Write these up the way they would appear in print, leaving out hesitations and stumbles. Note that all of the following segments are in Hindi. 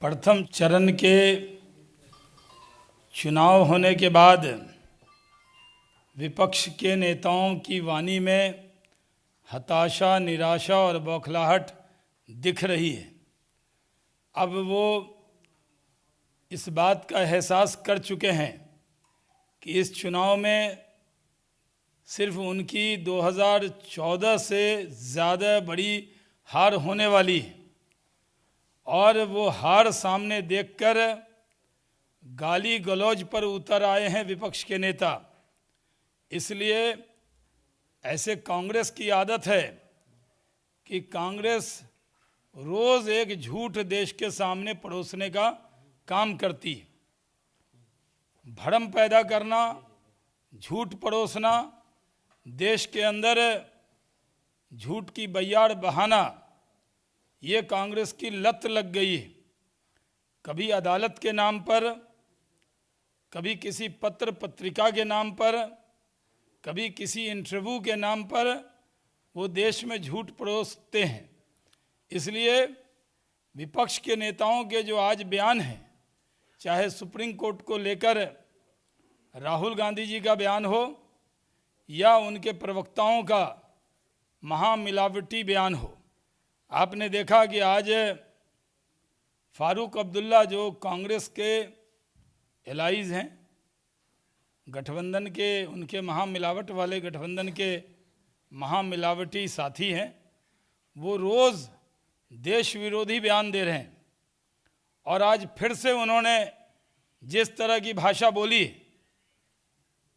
प्रथम चरण के चुनाव होने के बाद विपक्ष के नेताओं की वाणी में हताशा, निराशा और बौखलाहट दिख रही है। अब वो इस बात का एहसास कर चुके हैं कि इस चुनाव में सिर्फ उनकी 2014 से ज़्यादा बड़ी हार होने वाली है और वो हार सामने देखकर गाली गलौज पर उतर आए हैं विपक्ष के नेता। इसलिए ऐसे कांग्रेस की आदत है कि कांग्रेस रोज़ एक झूठ देश के सामने परोसने का काम करती है। भ्रम पैदा करना, झूठ परोसना, देश के अंदर झूठ की बैयाड़ बहाना, ये कांग्रेस की लत लग गई है। कभी अदालत के नाम पर, कभी किसी पत्र पत्रिका के नाम पर, कभी किसी इंटरव्यू के नाम पर वो देश में झूठ परोसते हैं। इसलिए विपक्ष के नेताओं के जो आज बयान हैं, चाहे सुप्रीम कोर्ट को लेकर राहुल गांधी जी का बयान हो या उनके प्रवक्ताओं का महामिलावटी बयान हो, आपने देखा कि आज फारूक अब्दुल्ला जो कांग्रेस के एलाइज हैं, गठबंधन के, उनके महामिलावट वाले गठबंधन के महामिलावटी साथी हैं, वो रोज़ देश विरोधी बयान दे रहे हैं। और आज फिर से उन्होंने जिस तरह की भाषा बोली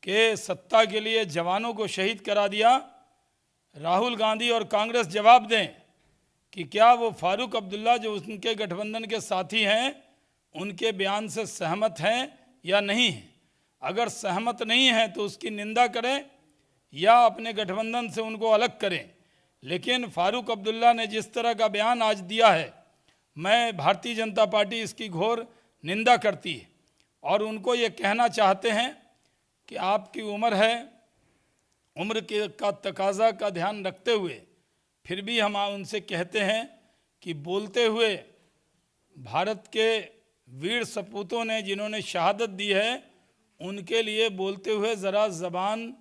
कि सत्ता के लिए जवानों को शहीद करा दिया, राहुल गांधी और कांग्रेस जवाब दें कि क्या वो फारूक अब्दुल्ला जो उनके गठबंधन के साथी हैं, उनके बयान से सहमत हैं या नहीं हैं। अगर सहमत नहीं हैं तो उसकी निंदा करें या अपने गठबंधन से उनको अलग करें। लेकिन फारूक अब्दुल्ला ने जिस तरह का बयान आज दिया है, मैं भारतीय जनता पार्टी इसकी घोर निंदा करती है और उनको ये कहना चाहते हैं कि आपकी उम्र है, उम्र के का तकाजा का ध्यान रखते हुए फिर भी हम उनसे कहते हैं कि बोलते हुए भारत के वीर सपूतों ने जिन्होंने शहादत दी है, उनके लिए बोलते हुए ज़रा ज़बान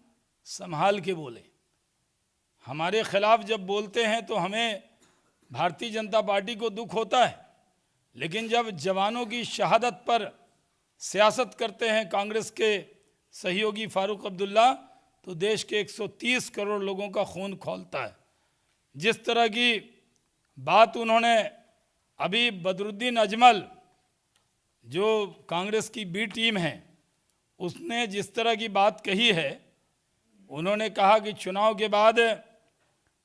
संभाल के बोले। हमारे खिलाफ जब बोलते हैं तो हमें भारतीय जनता पार्टी को दुख होता है, लेकिन जब जवानों की शहादत पर सियासत करते हैं कांग्रेस के सहयोगी फारूक अब्दुल्ला, तो देश के 130 करोड़ लोगों का खून खौलता है। जिस तरह की बात उन्होंने अभी बदरुद्दीन अजमल जो कांग्रेस की बी टीम है, उसने जिस तरह की बात कही है, उन्होंने कहा कि चुनाव के बाद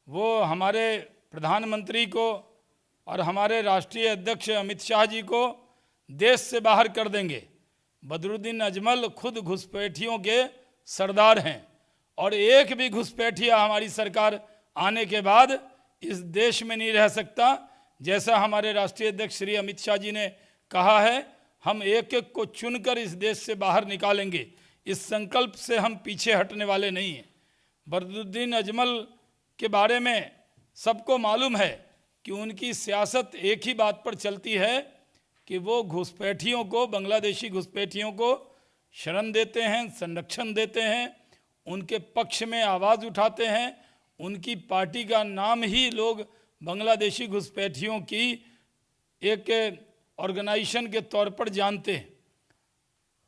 वो हमारे प्रधानमंत्री को और हमारे राष्ट्रीय अध्यक्ष अमित शाह जी को देश से बाहर कर देंगे। बदरुद्दीन अजमल खुद घुसपैठियों के सरदार हैं और एक भी घुसपैठिया हमारी सरकार आने के बाद इस देश में नहीं रह सकता। जैसा हमारे राष्ट्रीय अध्यक्ष श्री अमित शाह जी ने कहा है, हम एक एक को चुनकर इस देश से बाहर निकालेंगे। इस संकल्प से हम पीछे हटने वाले नहीं हैं। बदरुद्दीन अजमल के बारे में सबको मालूम है कि उनकी सियासत एक ही बात पर चलती है कि वो घुसपैठियों को, बांग्लादेशी घुसपैठियों को शरण देते हैं, संरक्षण देते हैं, उनके पक्ष में आवाज़ उठाते हैं। उनकी पार्टी का नाम ही लोग बांग्लादेशी घुसपैठियों की एक ऑर्गेनाइजेशन के तौर पर जानते हैं।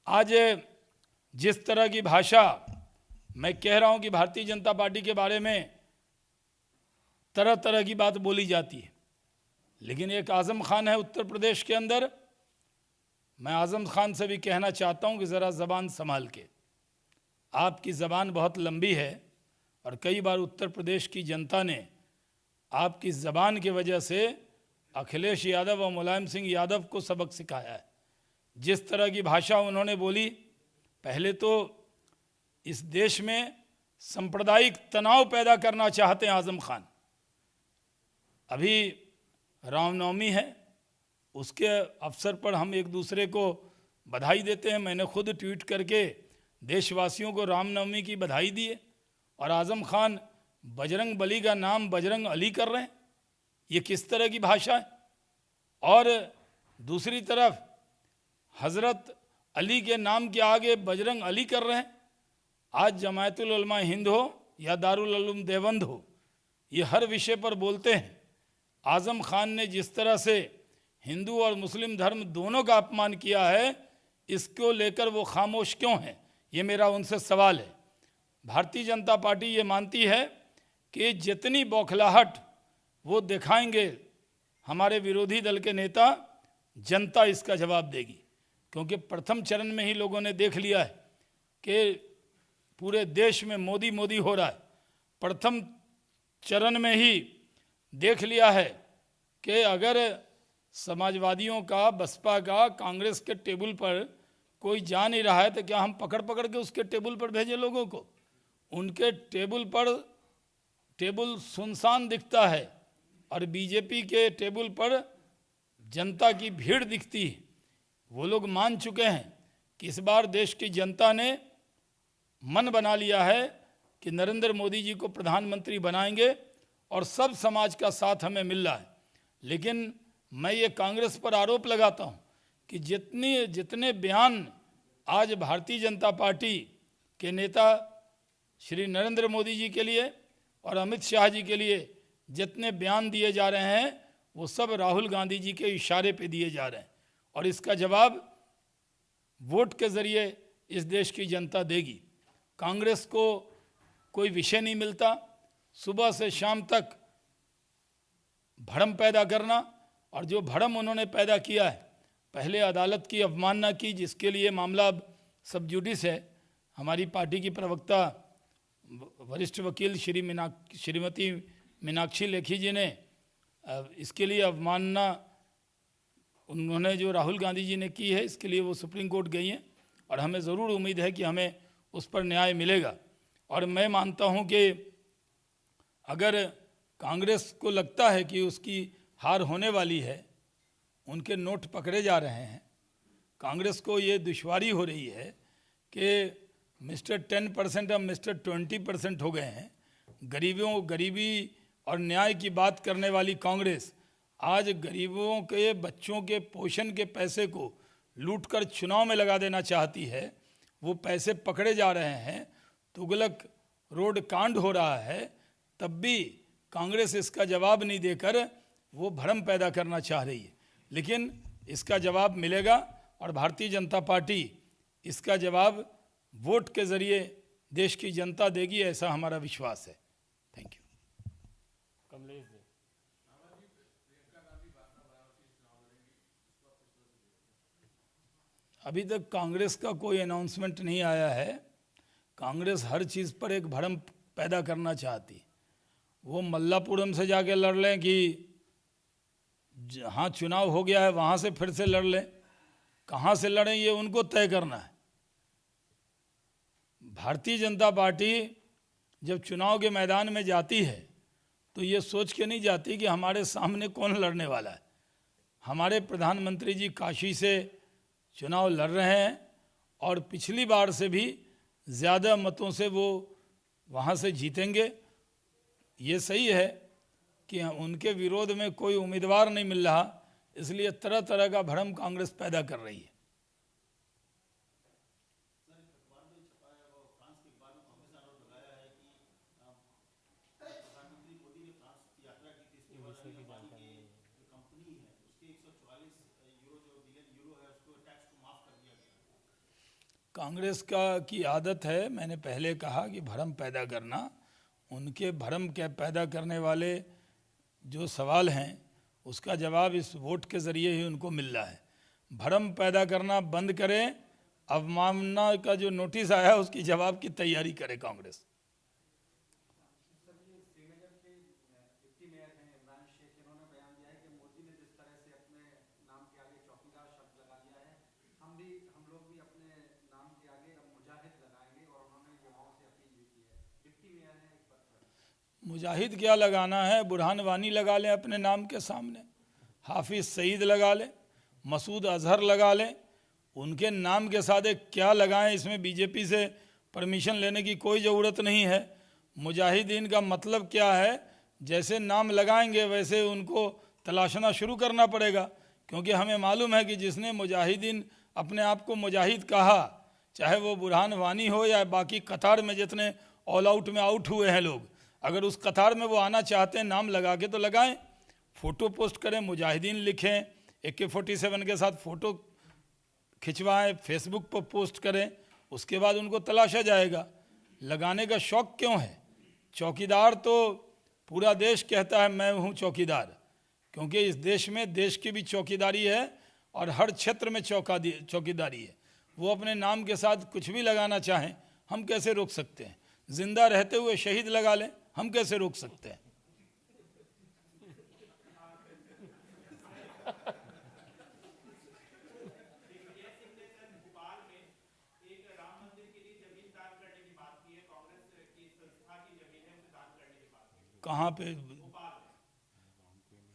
आज जिस तरह की भाषा मैं कह रहा हूं कि भारतीय जनता पार्टी के बारे में तरह तरह की बात बोली जाती है, लेकिन एक आज़म खान है उत्तर प्रदेश के अंदर, मैं आज़म खान से भी कहना चाहता हूं कि ज़रा ज़बान संभाल के, आपकी ज़बान बहुत लंबी है और कई बार उत्तर प्रदेश की जनता ने आपकी ज़बान की वजह से अखिलेश यादव और मुलायम सिंह यादव को सबक सिखाया है। जिस तरह की भाषा उन्होंने बोली, पहले तो इस देश में सांप्रदायिक तनाव पैदा करना चाहते हैं आज़म खान। अभी रामनवमी है, उसके अवसर पर हम एक दूसरे को बधाई देते हैं। मैंने खुद ट्वीट करके देशवासियों को रामनवमी की बधाई दी है और आज़म खान बजरंग बली का नाम बजरंग अली कर रहे हैं। ये किस तरह की भाषा है? और दूसरी तरफ हज़रत अली के नाम के आगे बजरंग अली कर रहे हैं। आज जमायतुल उलमा हिंद हो या दारुल उलूम देवबंद हो, ये हर विषय पर बोलते हैं। आज़म खान ने जिस तरह से हिंदू और मुस्लिम धर्म दोनों का अपमान किया है, इसको लेकर वो खामोश क्यों हैं, ये मेरा उनसे सवाल है। भारतीय जनता पार्टी ये मानती है कि जितनी बौखलाहट वो दिखाएंगे हमारे विरोधी दल के नेता, जनता इसका जवाब देगी। क्योंकि प्रथम चरण में ही लोगों ने देख लिया है कि पूरे देश में मोदी मोदी हो रहा है। प्रथम चरण में ही देख लिया है कि अगर समाजवादियों का, बसपा का, कांग्रेस के टेबल पर कोई जा नहीं रहा है तो क्या हम पकड़ पकड़ के उसके टेबल पर भेजे लोगों को? उनके टेबल पर टेबल सुनसान दिखता है और बीजेपी के टेबल पर जनता की भीड़ दिखती है। वो लोग मान चुके हैं कि इस बार देश की जनता ने मन बना लिया है कि नरेंद्र मोदी जी को प्रधानमंत्री बनाएंगे और सब समाज का साथ हमें मिल रहा है। लेकिन मैं ये कांग्रेस पर आरोप लगाता हूँ कि जितने बयान आज भारतीय जनता पार्टी के नेता श्री नरेंद्र मोदी जी के लिए और अमित शाह जी के लिए जितने बयान दिए जा रहे हैं, वो सब राहुल गांधी जी के इशारे पे दिए जा रहे हैं और इसका जवाब वोट के ज़रिए इस देश की जनता देगी। कांग्रेस को कोई विषय नहीं मिलता, सुबह से शाम तक भ्रम पैदा करना, और जो भ्रम उन्होंने पैदा किया है, पहले अदालत की अवमानना की, जिसके लिए मामला अब सब जुडिस है। हमारी पार्टी की प्रवक्ता वरिष्ठ वकील श्रीमती मीनाक्षी लेखी जी ने इसके लिए अवमानना उन्होंने जो राहुल गांधी जी ने की है, इसके लिए वो सुप्रीम कोर्ट गई हैं और हमें ज़रूर उम्मीद है कि हमें उस पर न्याय मिलेगा। और मैं मानता हूं कि अगर कांग्रेस को लगता है कि उसकी हार होने वाली है, उनके नोट पकड़े जा रहे हैं, कांग्रेस को ये दुश्वारी हो रही है कि मिस्टर 10% अब मिस्टर 20% हो गए हैं। गरीबी और न्याय की बात करने वाली कांग्रेस आज गरीबों के बच्चों के पोषण के पैसे को लूटकर चुनाव में लगा देना चाहती है। वो पैसे पकड़े जा रहे हैं, तुगलक रोड कांड हो रहा है, तब भी कांग्रेस इसका जवाब नहीं देकर वो भ्रम पैदा करना चाह रही है। लेकिन इसका जवाब मिलेगा और भारतीय जनता पार्टी इसका जवाब वोट के ज़रिए देश की जनता देगी, ऐसा हमारा विश्वास है। Thank you. कमलेश जी। अभी तक कांग्रेस का कोई अनाउंसमेंट नहीं आया है। कांग्रेस हर चीज़ पर एक भ्रम पैदा करना चाहती। वो मल्लापुरम से जाके लड़ लें कि जहाँ चुनाव हो गया है वहाँ से फिर से लड़ लें, कहाँ से लड़ें ये उनको तय करना है। भारतीय जनता पार्टी जब चुनाव के मैदान में जाती है तो ये सोच के नहीं जाती कि हमारे सामने कौन लड़ने वाला है। हमारे प्रधानमंत्री जी काशी से चुनाव लड़ रहे हैं और पिछली बार से भी ज़्यादा मतों से वो वहाँ से जीतेंगे। ये सही है कि उनके विरोध में कोई उम्मीदवार नहीं मिल रहा, इसलिए तरह तरह का भ्रम कांग्रेस पैदा कर रही है। कांग्रेस की आदत है, मैंने पहले कहा कि भ्रम पैदा करना। उनके भ्रम क्या पैदा करने वाले जो सवाल हैं उसका जवाब इस वोट के ज़रिए ही उनको मिल रहा है। भ्रम पैदा करना बंद करें, अवमानना का जो नोटिस आया उसकी जवाब की तैयारी करे कांग्रेस। मुजाहिद क्या लगाना है, बुरहान वानी लगा लें अपने नाम के सामने, हाफिज़ सईद लगा लें, मसूद अजहर लगा लें, उनके नाम के साथ एक क्या लगाएं, इसमें बीजेपी से परमिशन लेने की कोई ज़रूरत नहीं है। मुजाहिदीन का मतलब क्या है, जैसे नाम लगाएंगे वैसे उनको तलाशना शुरू करना पड़ेगा क्योंकि हमें मालूम है कि जिसने मुजाहिदीन अपने आप को मुजाहिद कहा, चाहे वो बुरहान वानी हो या बाकी कतार में जितने ऑल आउट में आउट हुए हैं लोग, अगर उस कतार में वो आना चाहते हैं नाम लगा के तो लगाएं, फ़ोटो पोस्ट करें, मुजाहिदीन लिखें, AK-47 के साथ फ़ोटो खिंचवाएं, फेसबुक पर पोस्ट करें, उसके बाद उनको तलाशा जाएगा। लगाने का शौक़ क्यों है? चौकीदार तो पूरा देश कहता है मैं हूँ चौकीदार, क्योंकि इस देश में देश की भी चौकीदारी है और हर क्षेत्र में चौकीदारी है। वो अपने नाम के साथ कुछ भी लगाना चाहें, हम कैसे रोक सकते हैं? जिंदा रहते हुए शहीद लगा लें, हम कैसे रोक सकते हैं? कहाँ पे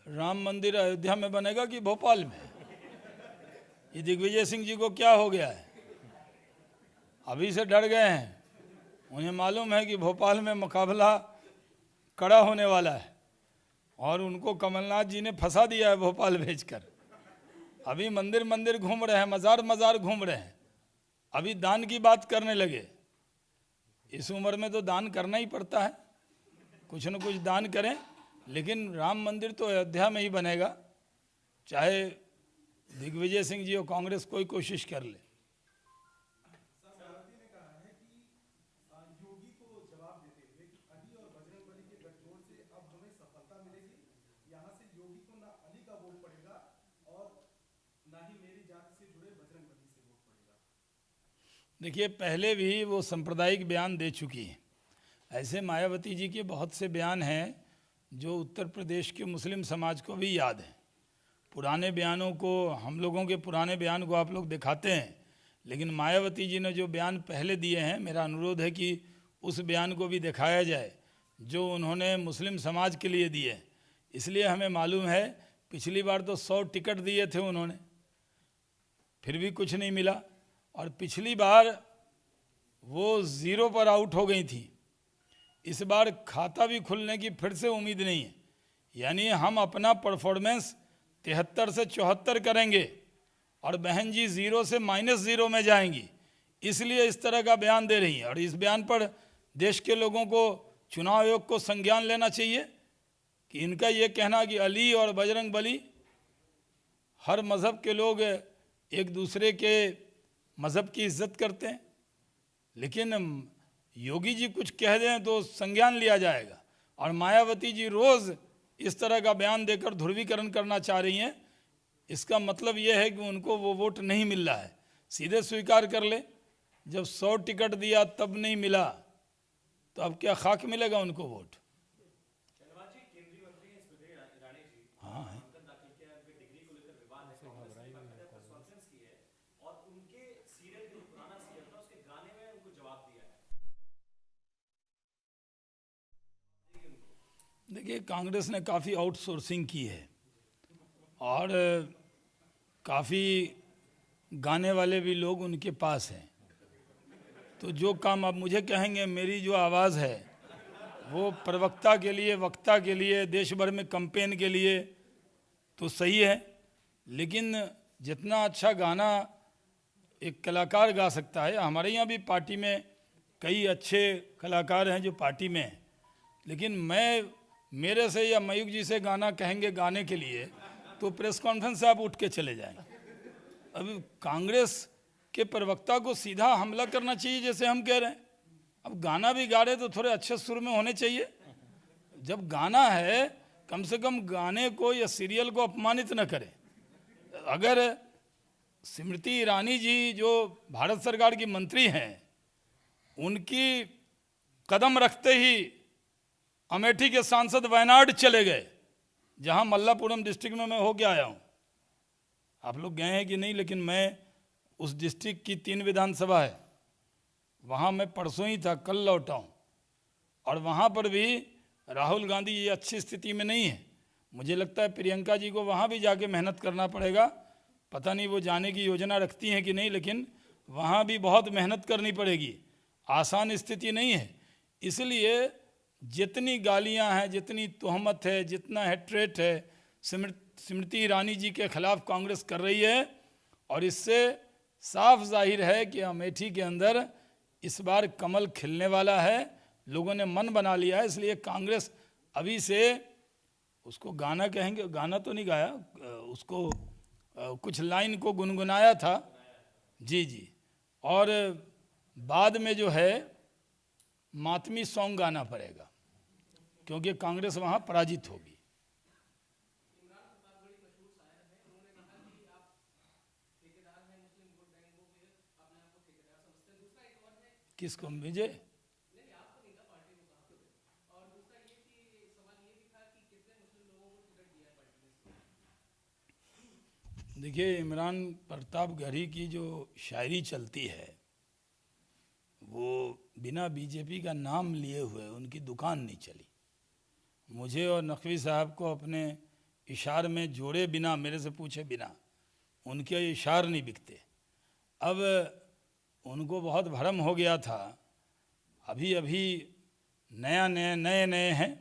राम मंदिर अयोध्या में बनेगा कि भोपाल में? ये दिग्विजय सिंह जी को क्या हो गया है? अभी से डर गए हैं। उन्हें मालूम है कि भोपाल में मुकाबला कड़ा होने वाला है और उनको कमलनाथ जी ने फंसा दिया है भोपाल भेजकर। अभी मंदिर मंदिर घूम रहे हैं, मज़ार मज़ार घूम रहे हैं, अभी दान की बात करने लगे। इस उम्र में तो दान करना ही पड़ता है, कुछ न कुछ दान करें। लेकिन राम मंदिर तो अयोध्या में ही बनेगा, चाहे दिग्विजय सिंह जी और कांग्रेस कोई कोशिश कर ले। देखिए, पहले भी वो सांप्रदायिक बयान दे चुकी है। ऐसे मायावती जी के बहुत से बयान हैं जो उत्तर प्रदेश के मुस्लिम समाज को भी याद है। पुराने बयानों को, हम लोगों के पुराने बयान को आप लोग दिखाते हैं, लेकिन मायावती जी ने जो बयान पहले दिए हैं, मेरा अनुरोध है कि उस बयान को भी दिखाया जाए जो उन्होंने मुस्लिम समाज के लिए दिए। इसलिए हमें मालूम है पिछली बार तो 100 टिकट दिए थे उन्होंने, फिर भी कुछ नहीं मिला, और पिछली बार वो 0 पर आउट हो गई थी। इस बार खाता भी खुलने की फिर से उम्मीद नहीं है, यानी हम अपना परफॉर्मेंस 73 से 74 करेंगे और बहन जी 0 से -0 में जाएंगी, इसलिए इस तरह का बयान दे रही हैं। और इस बयान पर देश के लोगों को, चुनाव आयोग को संज्ञान लेना चाहिए कि इनका ये कहना कि अली और बजरंग बली, हर मज़हब के लोग एक दूसरे के मज़हब की इज्जत करते हैं, लेकिन योगी जी कुछ कह दें तो संज्ञान लिया जाएगा। और मायावती जी रोज़ इस तरह का बयान देकर ध्रुवीकरण करना चाह रही हैं। इसका मतलब ये है कि उनको वो वोट नहीं मिल रहा है। सीधे स्वीकार कर ले, जब 100 टिकट दिया तब नहीं मिला, तो अब क्या खाक मिलेगा उनको वोट? हाँ है। देखिए, कांग्रेस ने काफ़ी आउटसोर्सिंग की है और काफ़ी गाने वाले भी लोग उनके पास हैं। तो जो काम आप मुझे कहेंगे, मेरी जो आवाज़ है वो प्रवक्ता के लिए, वक्ता के लिए, देश भर में कैंपेन के लिए तो सही है, लेकिन जितना अच्छा गाना एक कलाकार गा सकता है, हमारे यहाँ भी पार्टी में कई अच्छे कलाकार हैं जो पार्टी में हैं, लेकिन मेरे से या मयूख जी से गाना कहेंगे गाने के लिए तो प्रेस कॉन्फ्रेंस से आप उठ के चले जाएंगे। अब कांग्रेस के प्रवक्ता को सीधा हमला करना चाहिए जैसे हम कह रहे हैं। अब गाना भी गा रहे तो थोड़े अच्छे सुर में होने चाहिए। जब गाना है, कम से कम गाने को या सीरियल को अपमानित न करें। अगर स्मृति ईरानी जी जो भारत सरकार की मंत्री हैं, उनकी कदम रखते ही अमेठी के सांसद वायनाड चले गए, जहां मल्लापुरम डिस्ट्रिक्ट में मैं होके आया हूं। आप लोग गए हैं कि नहीं, लेकिन मैं उस डिस्ट्रिक्ट की 3 विधानसभा है, वहां मैं परसों ही था, कल लौटा हूं, और वहां पर भी राहुल गांधी ये अच्छी स्थिति में नहीं है। मुझे लगता है प्रियंका जी को वहां भी जाके मेहनत करना पड़ेगा। पता नहीं वो जाने की योजना रखती हैं कि नहीं, लेकिन वहां भी बहुत मेहनत करनी पड़ेगी, आसान स्थिति नहीं है। इसलिए जितनी गालियां हैं, जितनी तोहमत है, जितना हेट्रेट है, स्मृति ईरानी जी के खिलाफ कांग्रेस कर रही है, और इससे साफ जाहिर है कि अमेठी के अंदर इस बार कमल खिलने वाला है। लोगों ने मन बना लिया है, इसलिए कांग्रेस अभी से उसको गाना कहेंगे, गाना तो नहीं गाया, उसको कुछ लाइन को गुनगुनाया था जी जी, और बाद में जो है मातमी सॉन्ग गाना पड़ेगा, क्योंकि कांग्रेस वहाँ पराजित होगी। किसको? विजय? देखिए, इमरान प्रतापगढ़ी की जो शायरी चलती है वो बिना बीजेपी का नाम लिए हुए उनकी दुकान नहीं चली। मुझे और नकवी साहब को अपने इशार में जोड़े बिना, मेरे से पूछे बिना उनके इशार नहीं बिकते। अब उनको बहुत भरम हो गया था, अभी अभी नए हैं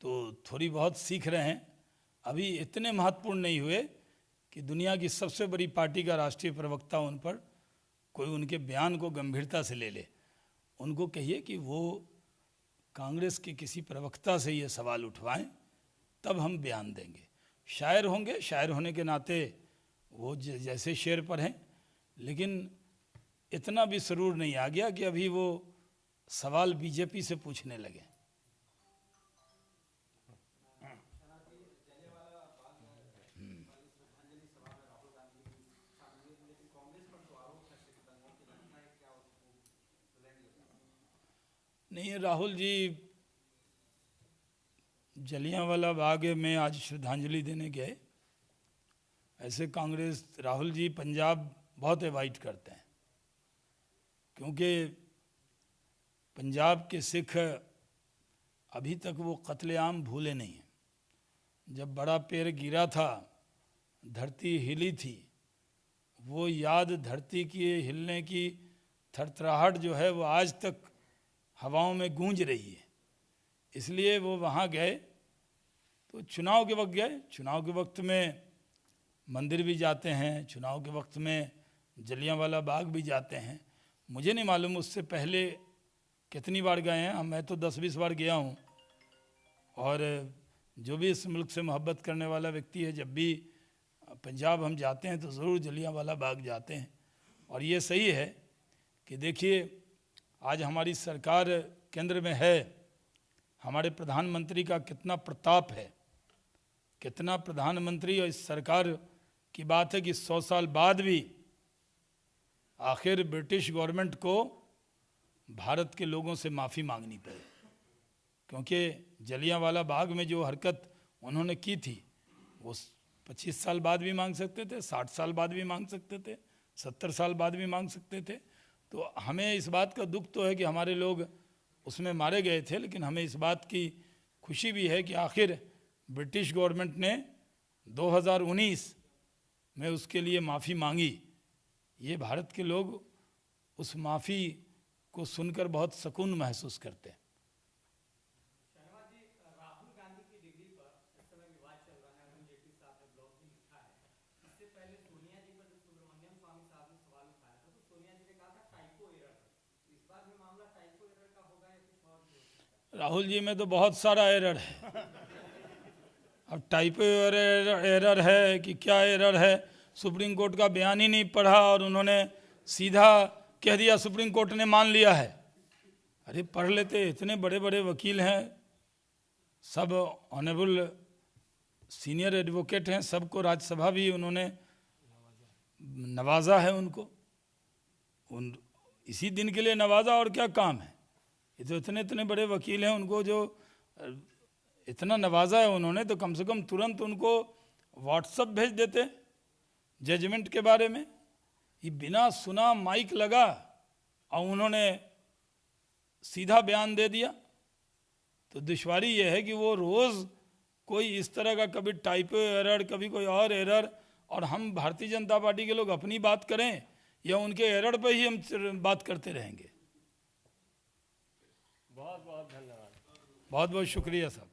तो थोड़ी बहुत सीख रहे हैं, अभी इतने महत्वपूर्ण नहीं हुए कि दुनिया की सबसे बड़ी पार्टी का राष्ट्रीय प्रवक्ता उन पर कोई उनके बयान को गंभीरता से ले ले। उनको कहिए कि वो कांग्रेस के किसी प्रवक्ता से ये सवाल उठवाएं, तब हम बयान देंगे। शायर होंगे, शायर होने के नाते वो जैसे शेर पर हैं, लेकिन इतना भी सरूर नहीं आ गया कि अभी वो सवाल बीजेपी से पूछने लगे। नहीं, राहुल जी जलियांवाला बाग में आज श्रद्धांजलि देने गए। ऐसे कांग्रेस, राहुल जी पंजाब बहुत अवॉइड करते हैं, क्योंकि पंजाब के सिख अभी तक वो कत्लेआम भूले नहीं हैं। जब बड़ा पेड़ गिरा था, धरती हिली थी, वो याद धरती की हिलने की थरथराहट जो है वो आज तक हवाओं में गूंज रही है। इसलिए वो वहाँ गए, तो चुनाव के वक्त गए। चुनाव के वक्त में मंदिर भी जाते हैं, चुनाव के वक्त में जलियांवाला बाग भी जाते हैं। मुझे नहीं मालूम उससे पहले कितनी बार गए हैं, मैं तो 10-20 बार गया हूँ। और जो भी इस मुल्क से मोहब्बत करने वाला व्यक्ति है, जब भी पंजाब हम जाते हैं तो ज़रूर जलियांवाला बाग जाते हैं। और ये सही है कि देखिए, आज हमारी सरकार केंद्र में है, हमारे प्रधानमंत्री का कितना प्रताप है, कितना प्रधानमंत्री, और इस सरकार की बात है कि 100 साल बाद भी आखिर ब्रिटिश गवर्नमेंट को भारत के लोगों से माफ़ी मांगनी पड़ी, क्योंकि जलियांवाला बाग में जो हरकत उन्होंने की थी वो 25 साल बाद भी मांग सकते थे, 60 साल बाद भी मांग सकते थे, 70 साल बाद भी मांग सकते थे। तो हमें इस बात का दुख तो है कि हमारे लोग उसमें मारे गए थे, लेकिन हमें इस बात की खुशी भी है कि आखिर ब्रिटिश गवर्नमेंट ने 2019 में उसके लिए माफ़ी मांगी। ये भारत के लोग उस माफ़ी को सुनकर बहुत सुकून महसूस करते हैं। राहुल गांधी की डिग्री पर इस समय विवाद चल रहा है, अरुण जेटली साहब ने ब्लॉग भी लिखा है। इससे पहले सोनिया जी पर जब सुब्रमण्यम स्वामी साहब ने सवाल उठाया था, तो सोनिया जी ने कहा था टाइपो एरर। इस बार भी मामला टाइपो एरर का होगा या कुछ और भी हो सकता है? राहुल जी में तो बहुत सारा एरर है। अब टाइपो एरर है कि क्या एरर है, सुप्रीम कोर्ट का बयान ही नहीं पढ़ा और उन्होंने सीधा कह दिया सुप्रीम कोर्ट ने मान लिया है। अरे पढ़ लेते, इतने बड़े बड़े वकील हैं, सब ऑनरेबल सीनियर एडवोकेट हैं, सबको राज्यसभा भी उन्होंने नवाजा है उनको, इसी दिन के लिए नवाजा, और क्या काम है। ये तो इतने इतने बड़े वकील हैं, उनको जो इतना नवाजा है उन्होंने, तो कम से कम तुरंत उनको व्हाट्सएप भेज देते जजमेंट के बारे में। ये बिना सुना माइक लगा और उन्होंने सीधा बयान दे दिया। तो दुश्वारी ये है कि वो रोज़ कोई इस तरह का कभी टाइपो एरर, कभी कोई और एरर, और हम भारतीय जनता पार्टी के लोग अपनी बात करें या उनके एरर पर ही हम बात करते रहेंगे। बहुत बहुत धन्यवाद। बहुत बहुत शुक्रिया साहब।